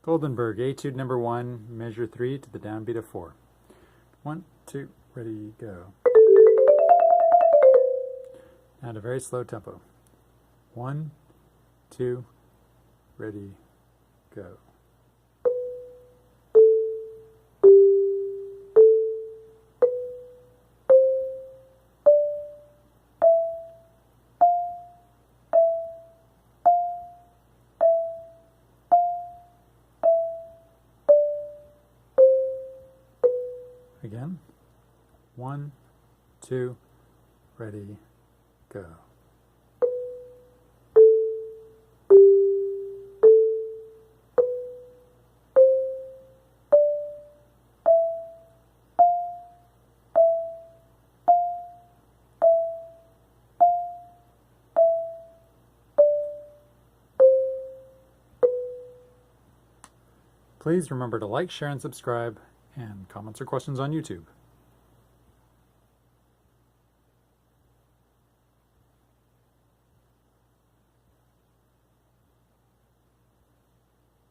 Goldenberg, Etude number 1, measure 3 to the downbeat of 4. 1, 2, ready, go. Now at a very slow tempo. 1, 2, ready, go. Again. 1, 2, ready, go. Please remember to like, share, and subscribe, and comments or questions on YouTube.